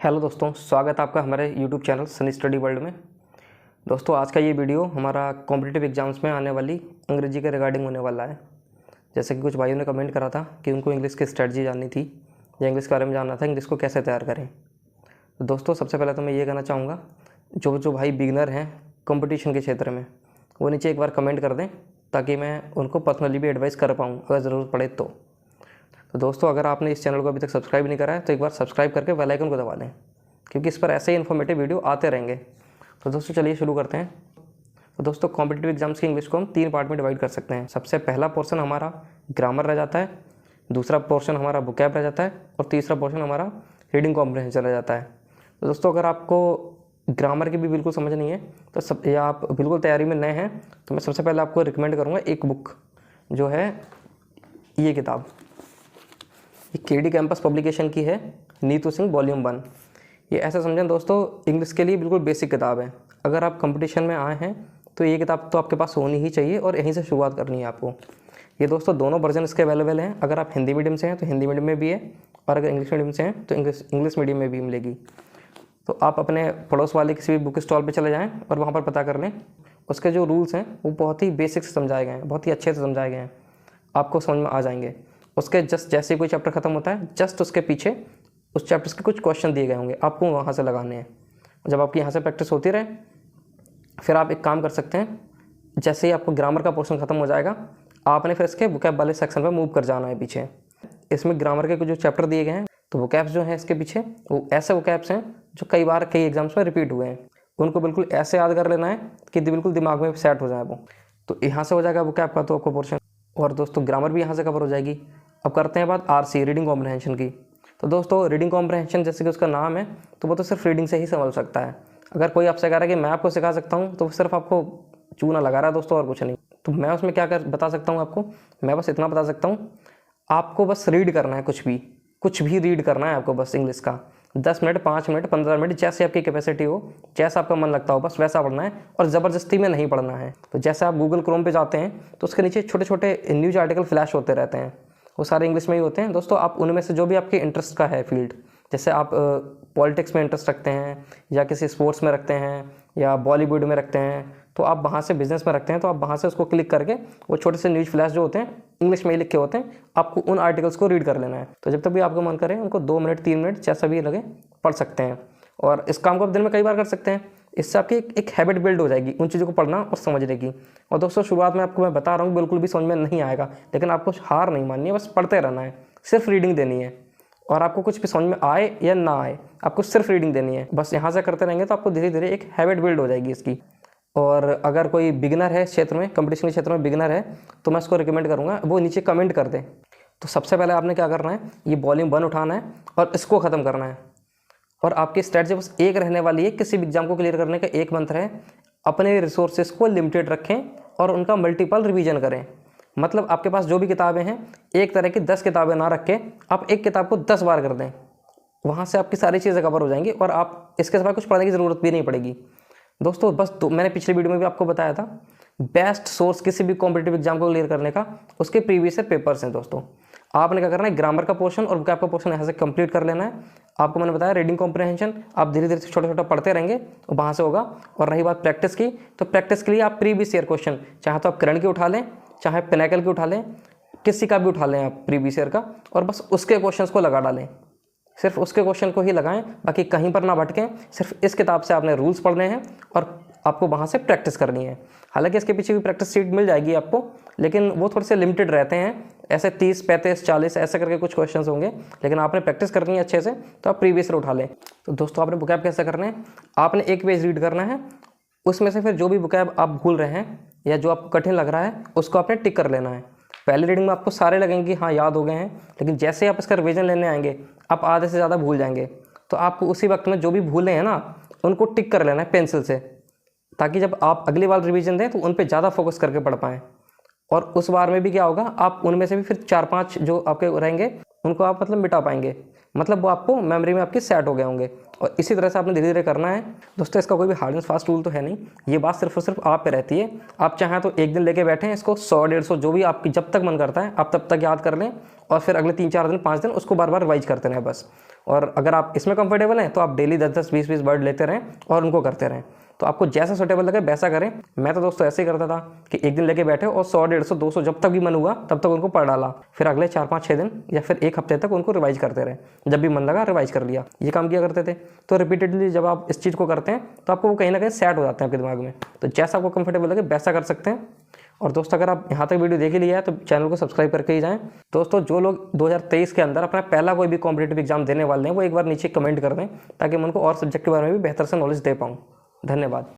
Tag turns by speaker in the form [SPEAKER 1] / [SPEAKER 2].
[SPEAKER 1] Hello दोस्तों, स्वागत है आपका हमारे YouTube channel Sunny study world में। दोस्तों, आज का ये वीडियो हमारा कॉम्पिटिटिव एग्जाम्स में आने वाली अंग्रेजी के रिगार्डिंग होने वाला है। जैसे कि कुछ भाइयों ने कमेंट करा था कि उनको इंग्लिश की स्ट्रेटजी जाननी थी या इंग्लिश के बारे में जानना था, इंग्लिश को कैसे तैयार करें। तो दोस्तों, सबसे पहले तो मैं ये कहना चाहूँगा, जो भाई बिगनर हैं कॉम्पिटिशन के क्षेत्र में, वो नीचे एक बार कमेंट कर दें ताकि मैं उनको पर्सनली भी एडवाइस कर पाऊँ अगर ज़रूरत पड़े तो दोस्तों, अगर आपने इस चैनल को अभी तक सब्सक्राइब नहीं करा है तो एक बार सब्सक्राइब करके बेल आइकन को दबा लें, क्योंकि इस पर ऐसे ही इन्फॉर्मेटिव वीडियो आते रहेंगे। तो दोस्तों, चलिए शुरू करते हैं। तो दोस्तों, कॉम्पिटिटिव एग्जाम्स की इंग्लिश को हम 3 पार्ट में डिवाइड कर सकते हैं। सबसे पहला पोर्शन हमारा ग्रामर रह जाता है, दूसरा पोर्शन हमारा वोकैब रह जाता है और तीसरा पोर्शन हमारा रीडिंग कॉम्प्रिहेंशन रह जाता है। तो दोस्तों, अगर आपको ग्रामर की भी बिल्कुल समझ नहीं है तो या आप बिल्कुल तैयारी में नए हैं तो मैं सबसे पहले आपको रिकमेंड करूँगा एक बुक, जो है ये किताब, ये केडी कैंपस पब्लिकेशन की है, नीतू सिंह वॉल्यूम 1। ये ऐसा समझें दोस्तों, इंग्लिश के लिए बिल्कुल बेसिक किताब है। अगर आप कंपटीशन में आए हैं तो ये किताब तो आपके पास होनी ही चाहिए और यहीं से शुरुआत करनी है आपको। ये दोस्तों दोनों वर्जन इसके अवेलेबल हैं। अगर आप हिंदी मीडियम से हैं तो हिंदी मीडियम में भी है, और अगर इंग्लिश मीडियम से हैं तो इंग्लिश मीडियम में भी मिलेगी। तो आप अपने पड़ोस वाले किसी भी बुक स्टॉल पर चले जाएँ और वहाँ पर पता कर लें। उसके जो रूल्स हैं वो बहुत ही बेसिक से समझाए गए हैं, बहुत ही अच्छे से समझाए गए हैं, आपको समझ में आ जाएंगे। उसके जस्ट जैसे कोई चैप्टर खत्म होता है, जस्ट उसके पीछे उस चैप्टर्स के कुछ क्वेश्चन दिए गए होंगे, आपको वहाँ से लगाने हैं। जब आपकी यहाँ से प्रैक्टिस होती रहे, फिर आप एक काम कर सकते हैं, जैसे ही आपको ग्रामर का पोर्शन खत्म हो जाएगा, आपने फिर इसके वोकैब वाले सेक्शन पर मूव कर जाना है पीछे। इसमें ग्रामर के कुछ जो चैप्टर दिए गए हैं, तो वोकैब्स जो हैं इसके पीछे, वो ऐसे वोकैब्स हैं जो कई बार कई एग्जाम्स में रिपीट हुए हैं। उनको बिल्कुल ऐसे याद कर लेना है कि बिल्कुल दिमाग में सेट हो जाए वो। तो यहाँ से हो जाएगा वोकैब का तो आपको पोर्शन, और दोस्तों ग्रामर भी यहाँ से कवर हो जाएगी। अब करते हैं बात आरसी, रीडिंग कॉम्प्रिहेंशन की। तो दोस्तों, रीडिंग कॉम्प्रिहेंशन जैसे कि उसका नाम है, तो वो तो सिर्फ रीडिंग से ही संभल सकता है। अगर कोई आपसे कह रहा है कि मैं आपको सिखा सकता हूँ, तो वो सिर्फ आपको चूना लगा रहा है दोस्तों, और कुछ नहीं। तो मैं उसमें क्या बता सकता हूँ आपको, मैं बस इतना बता सकता हूँ, आपको बस रीड करना है, कुछ भी रीड करना है आपको बस इंग्लिश का। 10 मिनट, 5 मिनट, 15 मिनट, जैसे आपकी कैपेसिटी हो, जैसा आपका मन लगता हो, बस वैसा पढ़ना है, और ज़बरदस्ती में नहीं पढ़ना है। तो जैसे आप गूगल क्रोम पे जाते हैं तो उसके नीचे छोटे छोटे न्यूज आर्टिकल फ्लैश होते रहते हैं, वो सारे इंग्लिश में ही होते हैं दोस्तों। आप उनमें से जो भी आपके इंटरेस्ट का है फील्ड, जैसे आप पॉलिटिक्स में इंटरेस्ट रखते हैं, या किसी स्पोर्ट्स में रखते हैं, या बॉलीवुड में रखते हैं, तो आप वहाँ से बिजनेस में रखते हैं, तो आप वहाँ से उसको क्लिक करके वो छोटे से न्यूज़ फ्लैश जो होते हैं इंग्लिश में ही लिखे होते हैं, आपको उन आर्टिकल्स को रीड कर लेना है। तो जब तक भी आपको मन करे, उनको 2 मिनट 3 मिनट जैसा भी लगे पढ़ सकते हैं, और इस काम को आप दिन में कई बार कर सकते हैं। इससे आपकी एक हैबिट बिल्ड हो जाएगी उन चीज़ों को पढ़ना और समझने की। और दोस्तों, शुरुआत में आपको मैं बता रहा हूँ बिल्कुल भी समझ में नहीं आएगा, लेकिन आपको हार नहीं माननी है, बस पढ़ते रहना है, सिर्फ रीडिंग देनी है। और आपको कुछ भी समझ में आए या ना आए, आपको सिर्फ रीडिंग देनी है, बस यहाँ से करते रहेंगे तो आपको धीरे धीरे एक हैबिट बिल्ड हो जाएगी इसकी। और अगर कोई बिगिनर है इस क्षेत्र में, कंपटीशन के क्षेत्र में बिगिनर है, तो मैं उसको रिकमेंड करूँगा वो नीचे कमेंट कर दें। तो सबसे पहले आपने क्या करना है, ये वॉल्यूम 1 उठाना है और इसको ख़त्म करना है। और आपकी स्ट्रेटजी बस एक रहने वाली है, किसी भी एग्जाम को क्लियर करने का एक मंत्र है, अपने रिसोर्सेज को लिमिटेड रखें और उनका मल्टीपल रिवीजन करें। मतलब आपके पास जो भी किताबें हैं, एक तरह की 10 किताबें ना रख के आप एक किताब को 10 बार कर दें, वहाँ से आपकी सारी चीज़ें कवर हो जाएंगी और आप इसके सिवा कुछ पढ़ने की ज़रूरत भी नहीं पड़ेगी दोस्तों। बस मैंने पिछले वीडियो में भी आपको बताया था, बेस्ट सोर्स किसी भी कॉम्पिटिटिव एग्जाम को क्लियर करने का उसके प्रीवियस पेपर्स हैं दोस्तों। आपने क्या करना है, ग्रामर का पोर्शन और वोकैब का पोर्शन यहाँ से कंप्लीट कर लेना है। आपको मैंने बताया रीडिंग कॉम्प्रिहेंशन आप धीरे धीरे छोटा छोटा पढ़ते रहेंगे, वहाँ से होगा। और रही बात प्रैक्टिस की, तो प्रैक्टिस के लिए आप प्रीवियस ईयर क्वेश्चन, चाहे तो आप करंट की उठा लें, चाहे पिनाकल की उठा लें, किसी का भी उठा लें आप प्रीवियस ईयर का, और बस उसके क्वेश्चंस को लगा डालें, सिर्फ उसके क्वेश्चन को ही लगाएं, बाकी कहीं पर ना भटकें। सिर्फ इस किताब से आपने रूल्स पढ़ने हैं और आपको वहाँ से प्रैक्टिस करनी है। हालांकि इसके पीछे भी प्रैक्टिस शीट मिल जाएगी आपको, लेकिन वो थोड़े से लिमिटेड रहते हैं, ऐसे 30, 35, 40 ऐसे करके कुछ क्वेश्चंस होंगे, लेकिन आपने प्रैक्टिस करनी है अच्छे से, तो आप प्रीवियस ईयर उठा लें। तो दोस्तों, आपने वोकैब कैसे करना है, आपने एक पेज रीड करना है, उसमें से फिर जो भी वोकैब आप भूल रहे हैं या जो आपको कठिन लग रहा है, उसको आपने टिक कर लेना है। पहली रीडिंग में आपको सारे लगेंगे कि हाँ याद हो गए हैं, लेकिन जैसे आप इसका रिवीजन लेने आएंगे, आप आधे से ज़्यादा भूल जाएंगे। तो आपको उसी वक्त में जो भी भूले हैं ना, उनको टिक कर लेना है पेंसिल से, ताकि जब आप अगली बार रिवीजन दें तो उन पे ज़्यादा फोकस करके पढ़ पाएँ। और उस बार में भी क्या होगा, आप उनमें से भी फिर 4-5 जो आपके रहेंगे उनको आप मतलब मिटा पाएंगे, मतलब वो आपको मेमोरी में आपकी सेट हो गए होंगे। और इसी तरह से आपने धीरे धीरे करना है दोस्तों। इसका कोई भी हार्ड एंड फास्ट रूल तो है नहीं, ये बात सिर्फ और सिर्फ आप पे रहती है। आप चाहें तो एक दिन लेके बैठें इसको, 100-150 जो भी आपकी जब तक मन करता है आप तब तक याद कर लें, और फिर अगले 3-4 दिन 5 दिन उसको बार बार रिवाइज करते रहें बस। और अगर आप इसमें कंफर्टेबल हैं तो आप डेली 10-10, 20-20 वर्ड लेते रहें और उनको करते रहें। तो आपको जैसा सूटेबल लगे वैसा करें। मैं तो दोस्तों ऐसे ही करता था कि एक दिन लेके बैठे और 100, 150, 200 जब तक भी मन हुआ तब तक उनको पढ़ डाला, फिर अगले 4, 5, 6 दिन या फिर एक हफ्ते तक उनको रिवाइज करते रहे। जब भी मन लगा रिवाइज कर लिया, ये काम किया करते थे। तो रिपीटेडली जब आप इस चीज़ को करते हैं तो आपको वो कहीं ना कहीं सेट हो जाते हैं आपके दिमाग में। तो जैसा आपको कंफर्टेबल लगे वैसा कर सकते हैं। और दोस्तों अगर आप यहाँ तक वीडियो देख ही लिया है तो चैनल को सब्सक्राइब करके ही जाएं। दोस्तों जो लोग 2023 के अंदर अपना पहला कोई भी कॉम्पिटिटिव एग्जाम देने वाले हैं वो एक बार नीचे कमेंट कर दें, ताकि मैं उनको और सब्जेक्ट के बारे में भी बेहतर से नॉलेज दे पाऊँ। धन्यवाद।